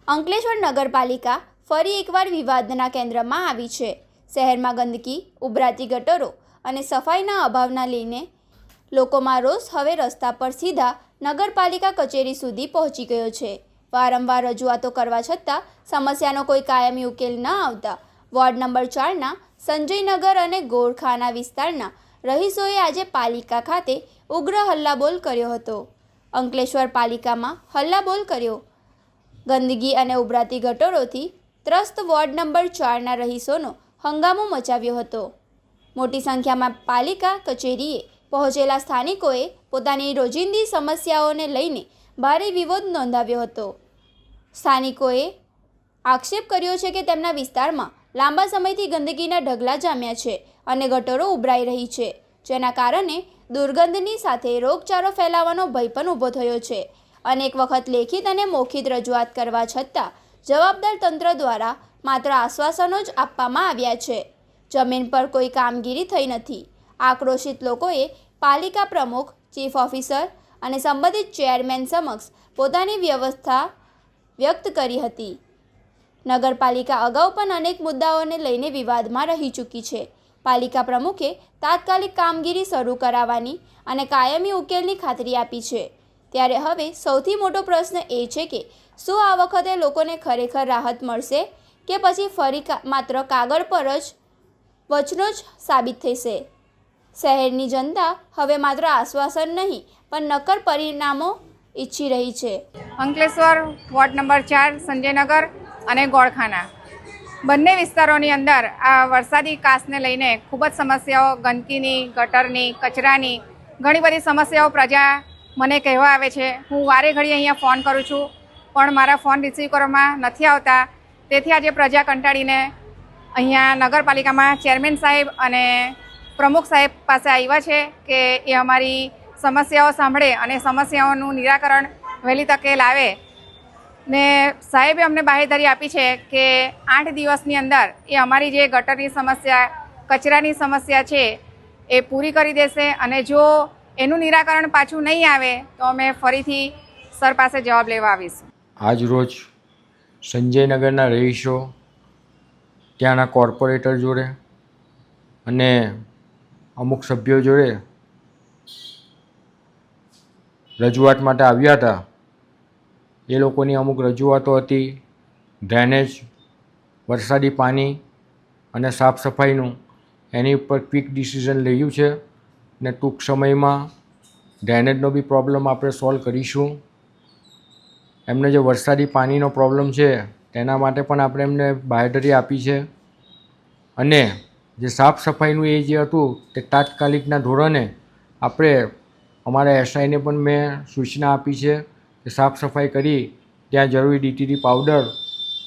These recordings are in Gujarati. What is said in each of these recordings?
અંકલેશ્વર નગરપાલિકા ફરી એકવાર વિવાદના કેન્દ્રમાં આવી છે। શહેરમાં ગંદકી, ઉભરાતી ગટરો અને સફાઈના અભાવના લઈને લોકોમાં રોષ હવે રસ્તા પર સીધા નગરપાલિકા કચેરી સુધી પહોંચી ગયો છે। વારંવાર રજૂઆતો કરવા છતાં સમસ્યાનો કોઈ કાયમી ઉકેલ ન આવતા વોર્ડ નંબર 4ના સંજયનગર અને ગોળખાના વિસ્તારના રહીશોએ આજે પાલિકા ખાતે ઉગ્ર હલ્લાબોલ કર્યો હતો। અંકલેશ્વર પાલિકામાં હલ્લાબોલ કર્યો। ગંદકી અને ઉભરાતી ગટરોથી ત્રસ્ત વોર્ડ નંબર 4ના રહીશોનો હંગામો મચાવ્યો હતો। મોટી સંખ્યામાં પાલિકા કચેરીએ પહોંચેલા સ્થાનિકોએ પોતાની રોજિંદી સમસ્યાઓને લઈને ભારે વિરોધ નોંધાવ્યો હતો। સ્થાનિકોએ આક્ષેપ કર્યો છે કે તેમના વિસ્તારમાં લાંબા સમયથી ગંદકીના ઢગલા જામ્યા છે અને ગટરો ઉભરાઈ રહી છે, જેના કારણે દુર્ગંધની સાથે રોગચાળો ફેલાવાનો ભય પણ ઊભો થયો છે। અનેક વખત લેખિત અને મૌખિક રજૂઆત કરવા છતાં જવાબદાર તંત્ર દ્વારા માત્ર આશ્વાસનો જ આપવામાં આવ્યા છે। જમીન પર કોઈ કામગીરી થઈ નથી। આક્રોશિત લોકોએ પાલિકા પ્રમુખ, ચીફ ઓફિસર અને સંબંધિત ચેરમેન સમક્ષ પોતાની વ્યવસ્થા વ્યક્ત કરી હતી। નગરપાલિકા અગાઉ પણ અનેક મુદ્દાઓને લઈને વિવાદમાં રહી ચૂકી છે। પાલિકા પ્રમુખે તાત્કાલિક કામગીરી શરૂ કરાવવાની અને કાયમી ઉકેલની ખાતરી આપી છે। ત્યારે હવે સૌથી મોટો પ્રશ્ન એ છે કે શું આ વખતે લોકોને ખરેખર રાહત મળશે કે પછી ફરી માત્ર કાગળ પર જ વચનો જ સાબિત થશે। શહેરની જનતા હવે માત્ર આશ્વાસન નહીં પણ નક્કર પરિણામો ઈચ્છી રહી છે। અંકલેશ્વર વોર્ડ નંબર 4 સંજયનગર અને ગોળખાના બંને વિસ્તારોની અંદર આ વરસાદી કાસને લઈને ખૂબ જ સમસ્યાઓ, ગંદકીની, ગટરની, કચરાની ઘણી બધી સમસ્યાઓ પ્રજા મને કહેવા આવે છે। હું વારે ઘડી અહીંયા ફોન કરું છું પણ મારા ફોન રિસીવ કરવામાં નથી આવતા। તેથી આજે પ્રજા કંટાળીને અહીંયા નગરપાલિકામાં ચેરમેન સાહેબ અને પ્રમુખ સાહેબ પાસે આવ્યા છે કે એ અમારી સમસ્યાઓ સાંભળે અને સમસ્યાઓનું નિરાકરણ વહેલી તકે લાવે। ને સાહેબે અમને બાહેધરી આપી છે કે 8 દિવસની અંદર એ અમારી જે ગટરની સમસ્યા, કચરાની સમસ્યા છે એ પૂરી કરી દેશે અને જો એનું નિરાકરણ પાછું નહીં આવે તો અમે ફરીથી સર પાસે જવાબ લેવા આવીશું। આજ રોજ સંજયનગરના રહીશો ત્યાંના કોર્પોરેટર જોડે અને અમુક સભ્યો જોડે રજૂઆત માટે આવ્યા હતા। એ લોકોની અમુક રજૂઆતો હતી ડ્રેનેજ, વરસાદી પાણી અને સાફ સફાઈનું। એની ઉપર ક્વિક ડિસિઝન લેવું છે ને ટૂંક સમયમાં ડ્રેનેજનો બી પ્રોબ્લેમ આપણે સોલ્વ કરીશું। એમને જે વરસાદી પાણીનો પ્રોબ્લેમ છે તેના માટે પણ આપણે એમને બાહેધરી આપી છે અને જે સાફ સફાઈનું એ જે હતું તે તાત્કાલિકના ધોરણે આપણે અમારા એસઆઈને પણ મેં સૂચના આપી છે કે સાફ સફાઈ કરી ત્યાં જરૂરી ડીટીડી પાવડર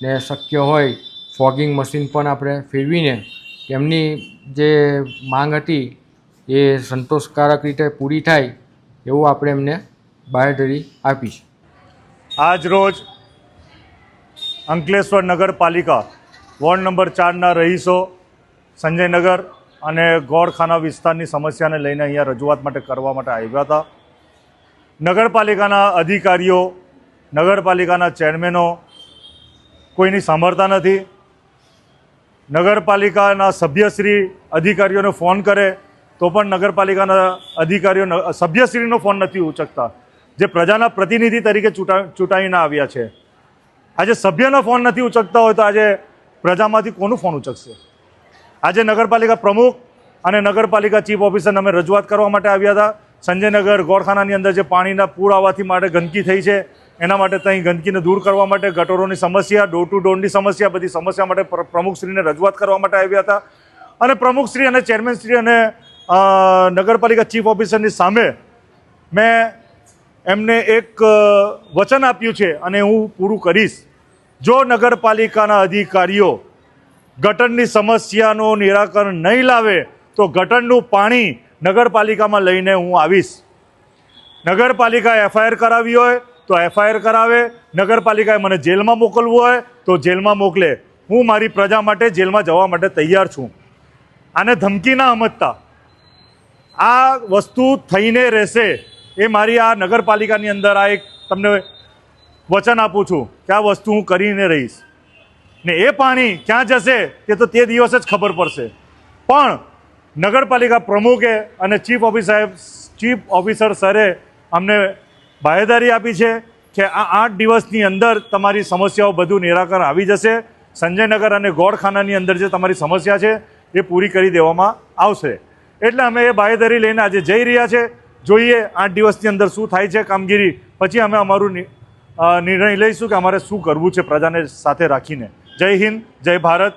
ને શક્ય હોય ફોગિંગ મશીન પણ આપણે ફેરવીને એમની જે માંગ હતી એ સંતોષકારક રીતે પૂરી થાય એવું આપણે એમને બાહેધરી આપી છે। આજ રોજ અંકલેશ્વર નગરપાલિકા વોર્ડ નંબર 4ના રહીશો સંજયનગર અને ગોળખાના વિસ્તારની સમસ્યાને લઈને અહીંયા રજૂઆત માટે કરવા માટે આવ્યા હતા। નગરપાલિકાના અધિકારીઓ, નગરપાલિકાના ચેરમેનો કોઈની સાંભળતા નથી। નગરપાલિકાના સભ્યશ્રી અધિકારીઓને ફોન કરે તો પણ નગરપાલિકાના અધિકારીઓ સભ્યશ્રીનો ફોન નથી ઉચકતા, જે પ્રજાના પ્રતિનિધિ તરીકે ચૂંટાઈને આવ્યા છે। આજે સભ્યનો ફોન નથી ઉચકતા હોય તો આજે પ્રજામાંથી કોનું ફોન ઉચકશે? આજે નગરપાલિકા પ્રમુખ અને નગરપાલિકા ચીફ ઓફિસરને અમે રજૂઆત કરવા માટે આવ્યા હતા। સંજયનગર ગોળખાનાની અંદર જે પાણીના પૂર આવવાથી માટે ગંદકી થઈ છે એના માટે ત્યાં ગંદકીને દૂર કરવા માટે ગટરોની સમસ્યા, ડોર ટુ ડોરની સમસ્યા, બધી સમસ્યા માટે પ્રમુખશ્રીને રજૂઆત કરવા માટે આવ્યા હતા અને પ્રમુખશ્રી અને ચેરમેનશ્રી અને નગરપાલિકા ચીફ ઓફિસરની સામે મેં એમને એક વચન આપ્યું છે અને હું પૂરું કરીશ। જો નગરપાલિકાના અધિકારીઓ ગટરની સમસ્યાનું નિરાકરણ નહીં લાવે તો ગટરનું પાણી નગરપાલિકામાં લઈને હું આવીશ। નગરપાલિકાએ એફઆઈઆર કરાવી હોય તો એફઆઈઆર કરાવે, નગરપાલિકાએ મને જેલમાં મોકલવું હોય તો જેલમાં મોકલે। હું મારી પ્રજા માટે જેલમાં જવા માટે તૈયાર છું। આને ધમકી ના સમજતા, આ વસ્તુ થઈને રહેશે। એ મારી આ નગરપાલિકાની અંદર આ એક તમને વચન આપું છું કે આ વસ્તુ હું કરીને રહીશ ને એ પાણી ક્યાં જશે તે તો તે દિવસ જ ખબર પડશે. પણ નગરપાલિકા પ્રમુખે અને ચીફ ઓફિસર સરે અમને બાહેધરી આપી છે કે આ 8 દિવસની અંદર તમારી સમસ્યાઓ બધું નિરાકરણ આવી જશે. સંજયનગર અને ગોળખાનાની અંદર જે તમારી સમસ્યા છે એ પૂરી કરી દેવામાં આવશે. એટલે અમે એ બાહેધરી લઈને આજે જઈ રહ્યા છે. જોઈએ 8 દિવસની અંદર શું થાય છે કામગીરી, પછી અમે અમારું નિર્ણય લઈશું કે અમારે શું કરવું છે પ્રજાને સાથે રાખીને. જય હિન્દ, જય ભારત.